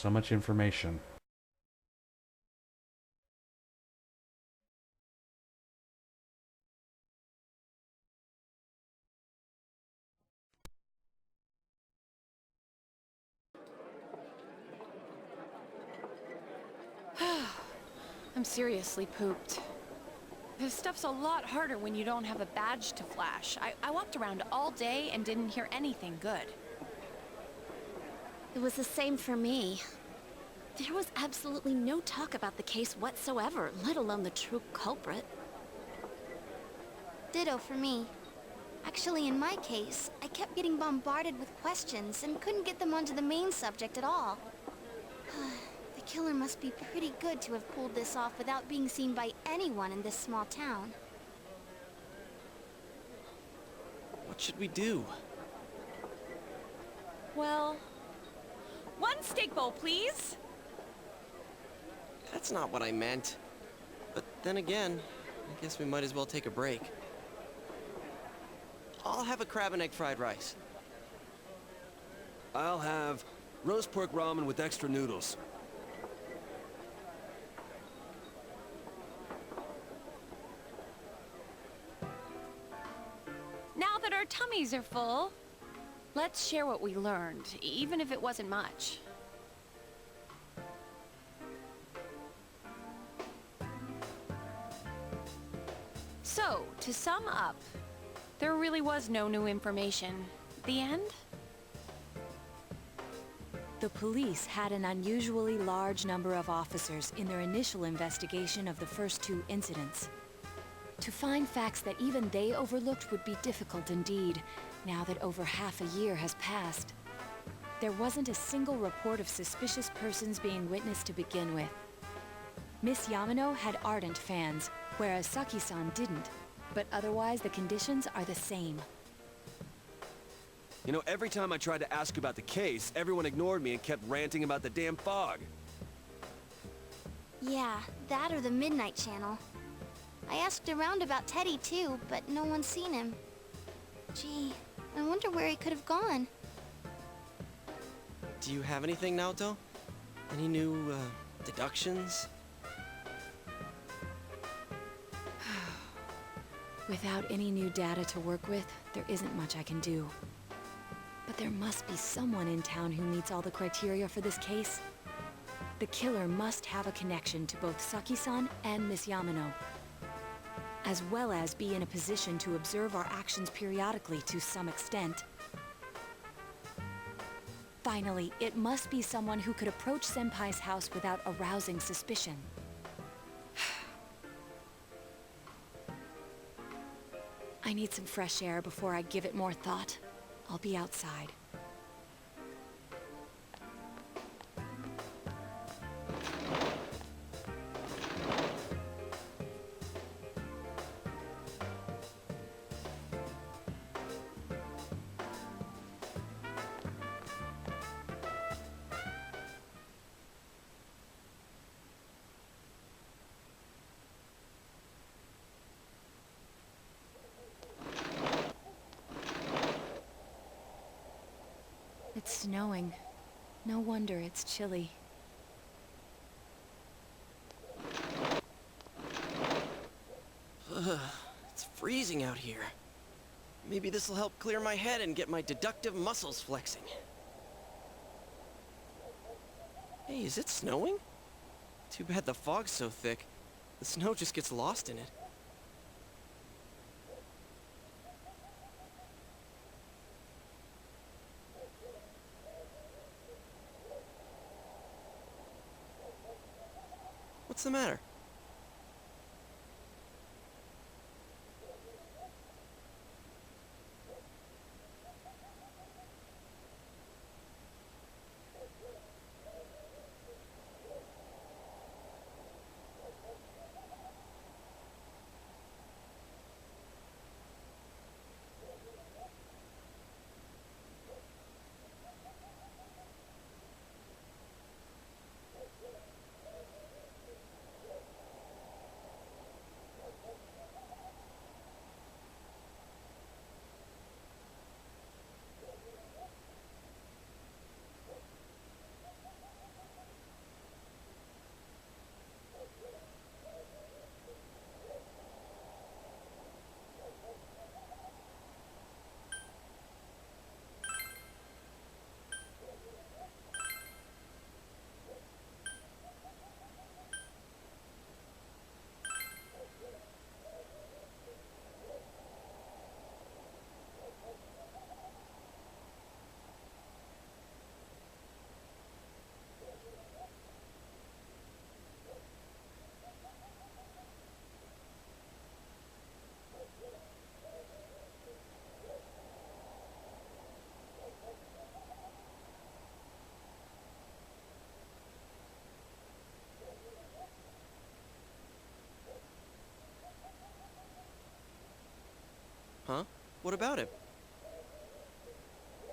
So much information. I'm seriously pooped. This stuff's a lot harder when you don't have a badge to flash. I walked around all day and didn't hear anything good. It was the same for me. There was absolutely no talk about the case whatsoever, let alone the true culprit. Ditto for me. Actually, in my case, I kept getting bombarded with questions and couldn't get them onto the main subject at all. The killer must be pretty good to have pulled this off without being seen by anyone in this small town. What should we do? Well, one steak bowl, please. That's not what I meant. But then again, I guess we might as well take a break. I'll have a crab and egg fried rice. I'll have roast pork ramen with extra noodles. Now that our tummies are full, let's share what we learned, even if it wasn't much. So, to sum up, there really was no new information. The end? The police had an unusually large number of officers in their initial investigation of the first two incidents. To find facts that even they overlooked would be difficult indeed, now that over half a year has passed. There wasn't a single report of suspicious persons being witnessed to begin with. Miss Yamano had ardent fans, whereas Saki-san didn't, but otherwise the conditions are the same. You know, every time I tried to ask about the case, everyone ignored me and kept ranting about the damn fog. Yeah, that or the Midnight Channel. I asked around about Teddy too, but no one's seen him. Gee, I wonder where he could have gone. Do you have anything, Naoto? Any new, deductions? Without any new data to work with, there isn't much I can do. But there must be someone in town who meets all the criteria for this case. The killer must have a connection to both Saki-san and Miss Yamano, as well as be in a position to observe our actions periodically to some extent. Finally, it must be someone who could approach Senpai's house without arousing suspicion. I need some fresh air before I give it more thought. I'll be outside. It's snowing. No wonder it's chilly. It's freezing out here. Maybe this'll help clear my head and get my deductive muscles flexing. Hey, is it snowing? Too bad the fog's so thick. The snow just gets lost in it. What's the matter? What about him?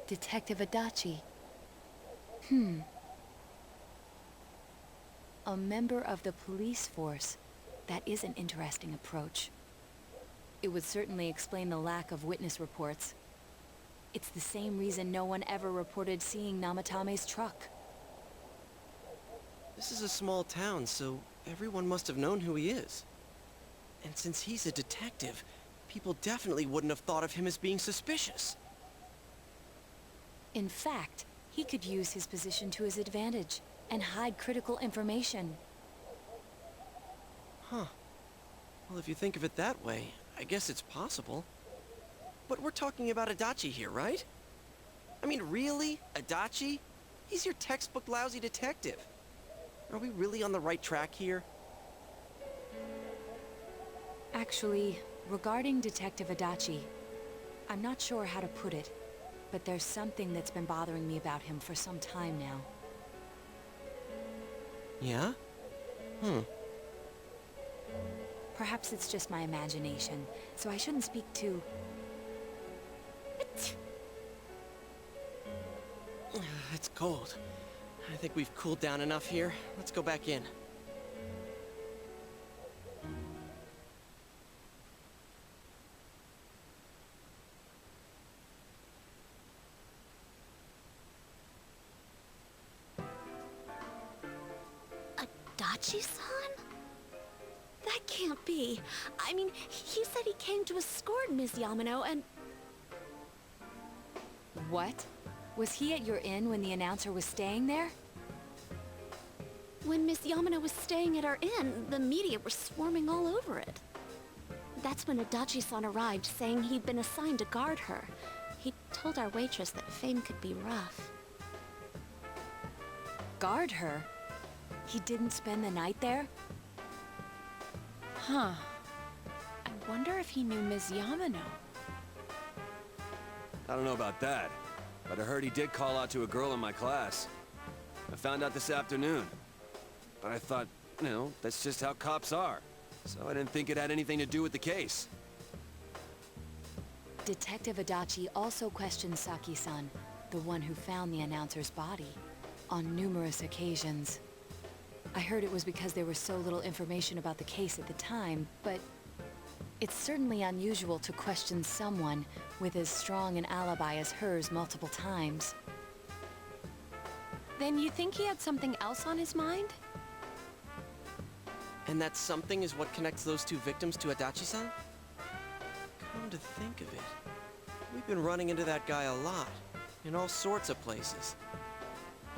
Detective Adachi. A member of the police force. That is an interesting approach. It would certainly explain the lack of witness reports. It's the same reason no one ever reported seeing Namatame's truck. This is a small town, so everyone must have known who he is. And since he's a detective, people definitely wouldn't have thought of him as being suspicious. In fact, he could use his position to his advantage and hide critical information. Huh. Well, if you think of it that way, I guess it's possible. But we're talking about Adachi here, right? I mean, really? Adachi? He's your textbook lousy detective. Are we really on the right track here? Actually, regarding Detective Adachi, I'm not sure how to put it, but there's something that's been bothering me about him for some time now. Yeah? Perhaps it's just my imagination, so I shouldn't speak too... It's cold. I think we've cooled down enough here. Let's go back in. Adachi-san? That can't be. I mean, he said he came to escort Ms. Yamano and... What? Was he at your inn when the announcer was staying there? When Miss Yamano was staying at our inn, the media were swarming all over it. That's when Adachi-san arrived, saying he'd been assigned to guard her. He told our waitress that fame could be rough. Guard her? He didn't spend the night there? Huh. I wonder if he knew Ms. Yamano. I don't know about that, but I heard he did call out to a girl in my class. I found out this afternoon. But I thought, you know, that's just how cops are. So I didn't think it had anything to do with the case. Detective Adachi also questioned Saki-san, the one who found the announcer's body, on numerous occasions. I heard it was because there was so little information about the case at the time, but it's certainly unusual to question someone with as strong an alibi as hers multiple times. Then you think he had something else on his mind? And that something is what connects those two victims to Adachi-san? Come to think of it, we've been running into that guy a lot, in all sorts of places.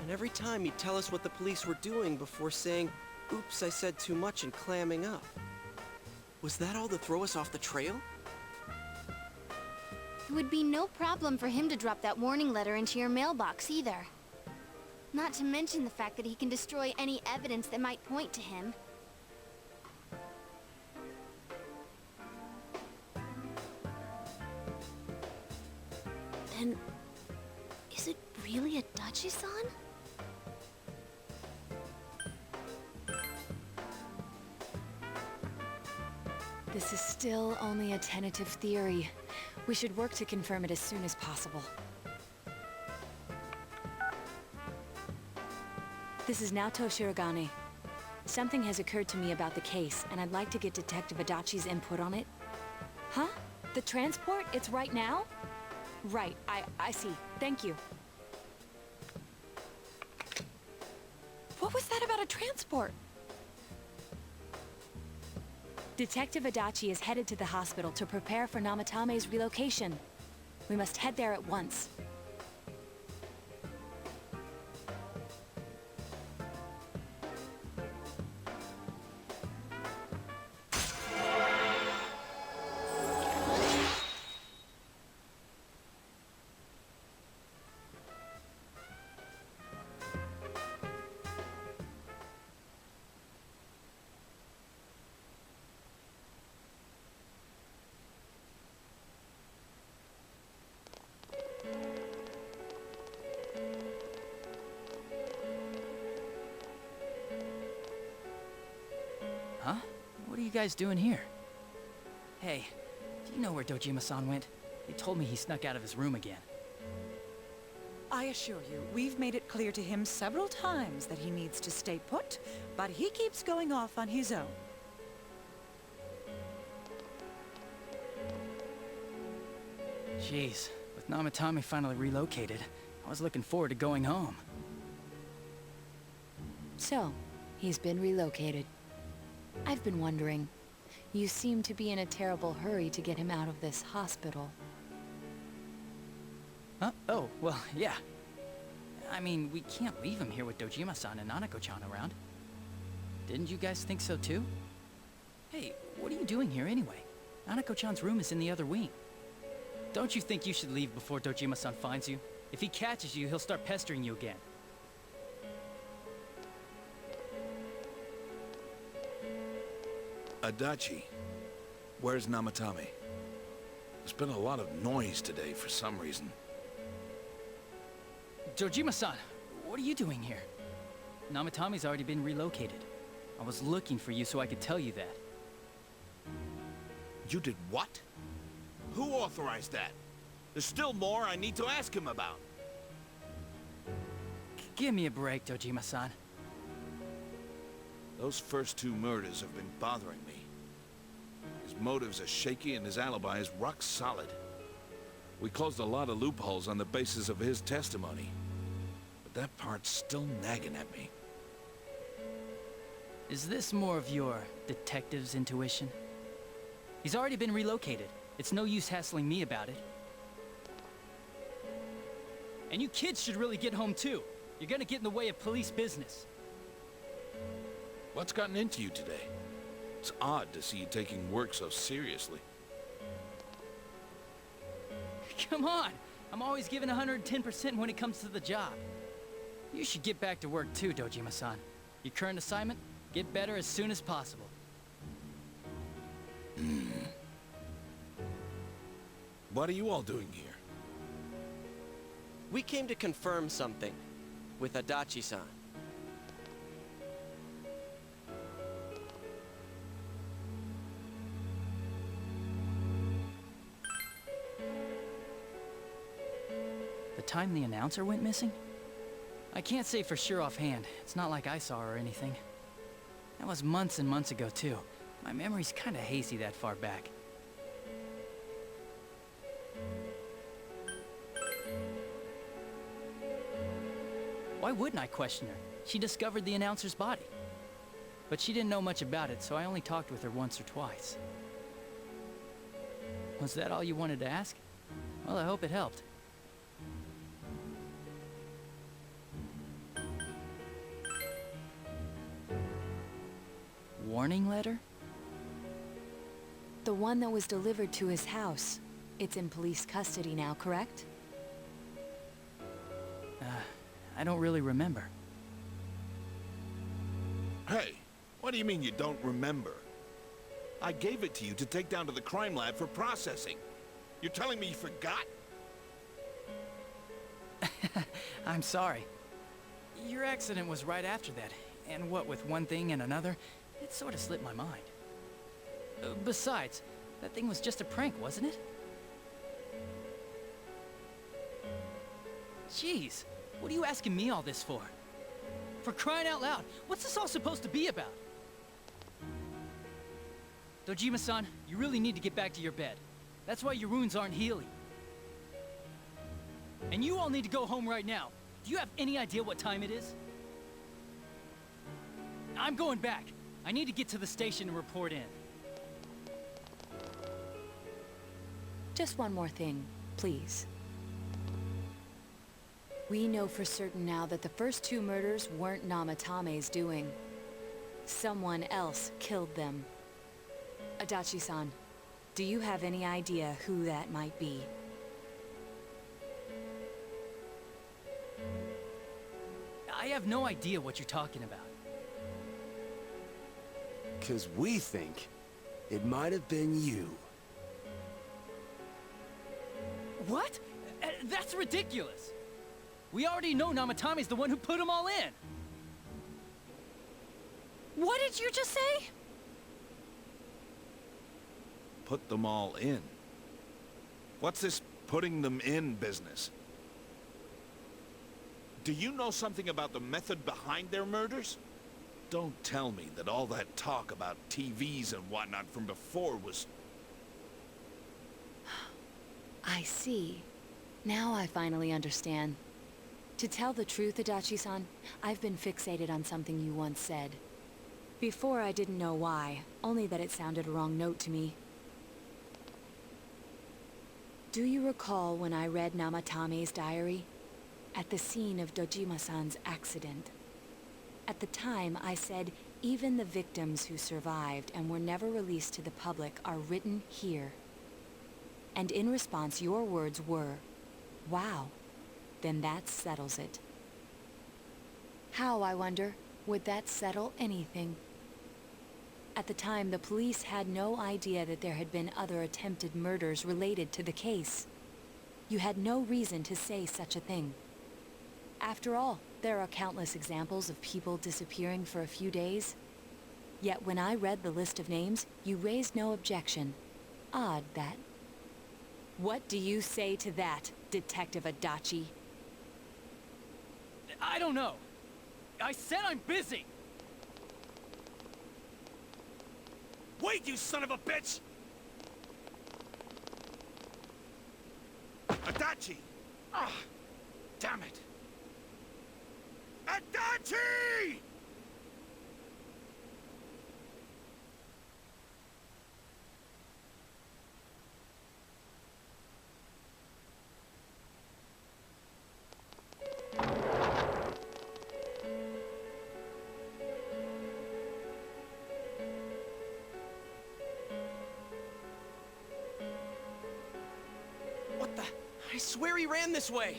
And every time he'd tell us what the police were doing before saying, "Oops, I said too much," and clamming up. Was that all to throw us off the trail? It would be no problem for him to drop that warning letter into your mailbox either. Not to mention the fact that he can destroy any evidence that might point to him. Then, is it really Adachi-san? This is still only a tentative theory. We should work to confirm it as soon as possible. This is Naoto Shirogane. Something has occurred to me about the case, and I'd like to get Detective Adachi's input on it. Huh? The transport? It's right now? Right, I see. Thank you. What was that about a transport? Detective Adachi is headed to the hospital to prepare for Namatame's relocation. We must head there at once. Huh? What are you guys doing here? Hey, do you know where Dojima-san went? They told me he snuck out of his room again. I assure you, we've made it clear to him several times that he needs to stay put, but he keeps going off on his own. Jeez, with Namatame finally relocated, I was looking forward to going home. So, he's been relocated. I've been wondering. You seem to be in a terrible hurry to get him out of this hospital. Huh? Oh, well, yeah. I mean, we can't leave him here with Dojima-san and Nanako-chan around. Didn't you guys think so too? Hey, what are you doing here anyway? Nanako-chan's room is in the other wing. Don't you think you should leave before Dojima-san finds you? If he catches you, he'll start pestering you again. Adachi, where's Namatame? There's been a lot of noise today for some reason. Dojima-san, what are you doing here? Namatame's already been relocated. I was looking for you so I could tell you that. You did what? Who authorized that? There's still more I need to ask him about. Give me a break, Dojima-san. Those first two murders have been bothering me. His motives are shaky and his alibi is rock solid. We closed a lot of loopholes on the basis of his testimony. But that part's still nagging at me. Is this more of your detective's intuition? He's already been relocated. It's no use hassling me about it. And you kids should really get home too. You're gonna get in the way of police business. What's gotten into you today? It's odd to see you taking work so seriously. Come on! I'm always giving 110% when it comes to the job. You should get back to work too, Dojima-san. Your current assignment? Get better as soon as possible. What are you all doing here? We came to confirm something with Adachi-san. The time the announcer went missing? I can't say for sure offhand. It's not like I saw her or anything. That was months and months ago, too. My memory's kinda hazy that far back. Why wouldn't I question her? She discovered the announcer's body. But she didn't know much about it, so I only talked with her once or twice. Was that all you wanted to ask? Well, I hope it helped. Warning letter? The one that was delivered to his house. It's in police custody now, correct? I don't really remember. Hey, what do you mean you don't remember? I gave it to you to take down to the crime lab for processing. You're telling me you forgot? I'm sorry. Your accident was right after that, and what with one thing and another, it sort of slipped my mind. Besides, that thing was just a prank, wasn't it? Jeez, what are you asking me all this for? For crying out loud, what's this all supposed to be about? Dojima-san, you really need to get back to your bed. That's why your wounds aren't healing. And you all need to go home right now. Do you have any idea what time it is? I'm going back. I need to get to the station and report in. Just one more thing, please. We know for certain now that the first two murders weren't Namatame's doing. Someone else killed them. Adachi-san, do you have any idea who that might be? I have no idea what you're talking about. 'Cause we think it might have been you. What? That's ridiculous! We already know Namatame's the one who put them all in! What did you just say? Put them all in. What's this putting them in business? Do you know something about the method behind their murders? Don't tell me that all that talk about TVs and whatnot from before was... I see. Now I finally understand. To tell the truth, Adachi-san, I've been fixated on something you once said. Before I didn't know why, only that it sounded a wrong note to me. Do you recall when I read Namatame's diary? At the scene of Dojima-san's accident. At the time, I said, even the victims who survived and were never released to the public are written here. And in response, your words were, wow, then that settles it. How, I wonder, would that settle anything? At the time, the police had no idea that there had been other attempted murders related to the case. You had no reason to say such a thing. After all, there are countless examples of people disappearing for a few days. Yet when I read the list of names, you raised no objection. Odd, that. What do you say to that, Detective Adachi? I don't know. I said I'm busy. Wait, you son of a bitch! Adachi! Ah, damn it! Adachi! What the? I swear he ran this way.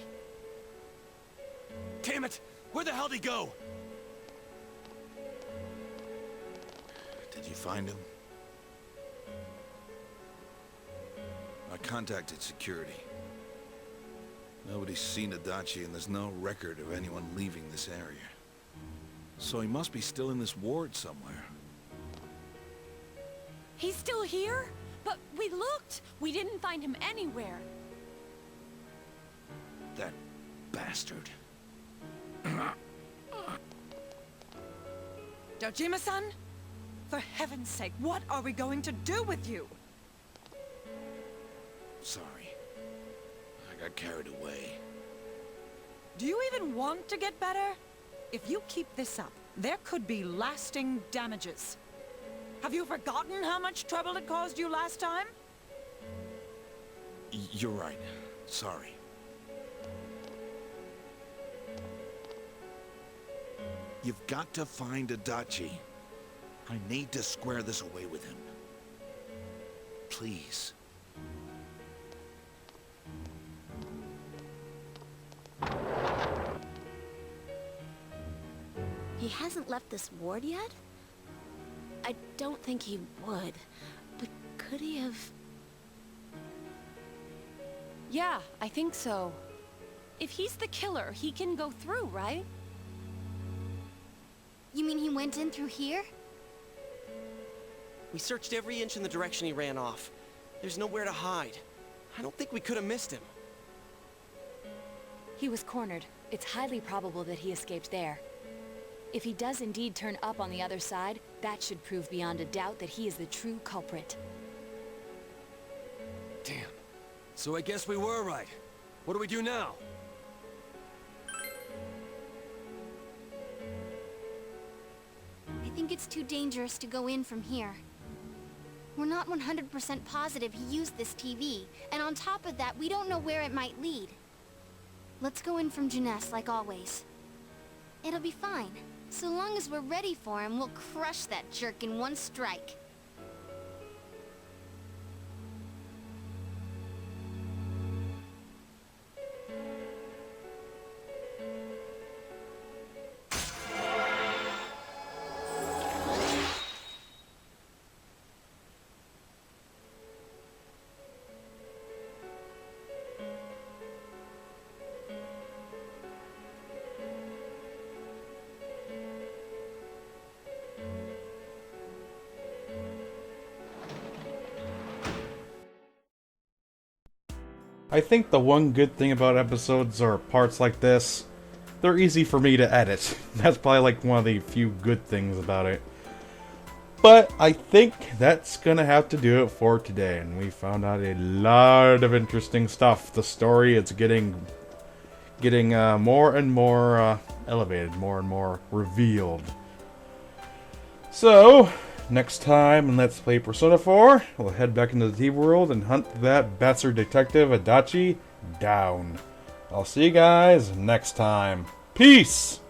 Damn it! Where the hell did he go? Did you find him? I contacted security. Nobody's seen Adachi, and there's no record of anyone leaving this area. So he must be still in this ward somewhere. He's still here? But we looked! We didn't find him anywhere. That bastard. Dojima-san? For heaven's sake, what are we going to do with you? Sorry. I got carried away. Do you even want to get better? If you keep this up, there could be lasting damages. Have you forgotten how much trouble it caused you last time? You're right. Sorry. You've got to find Adachi. I need to square this away with him. Please. He hasn't left this ward yet? I don't think he would. But could he have... Yeah, I think so. If he's the killer, he can go through, right? You mean he went in through here? We searched every inch in the direction he ran off. There's nowhere to hide. I don't think we could have missed him. He was cornered. It's highly probable that he escaped there. If he does indeed turn up on the other side, that should prove beyond a doubt that he is the true culprit. Damn. So I guess we were right. What do we do now? I think it's too dangerous to go in from here. We're not 100% positive he used this TV, and on top of that, we don't know where it might lead. Let's go in from Jeunesse, like always. It'll be fine. So long as we're ready for him, we'll crush that jerk in one strike. I think the one good thing about episodes or parts like this, they're easy for me to edit. That's probably like one of the few good things about it. But I think that's gonna have to do it for today, and we found out a lot of interesting stuff. The story is getting more and more elevated, more and more revealed. So, next time in Let's Play Persona 4, we'll head back into the TV world and hunt that bastard detective Adachi down. I'll see you guys next time. Peace!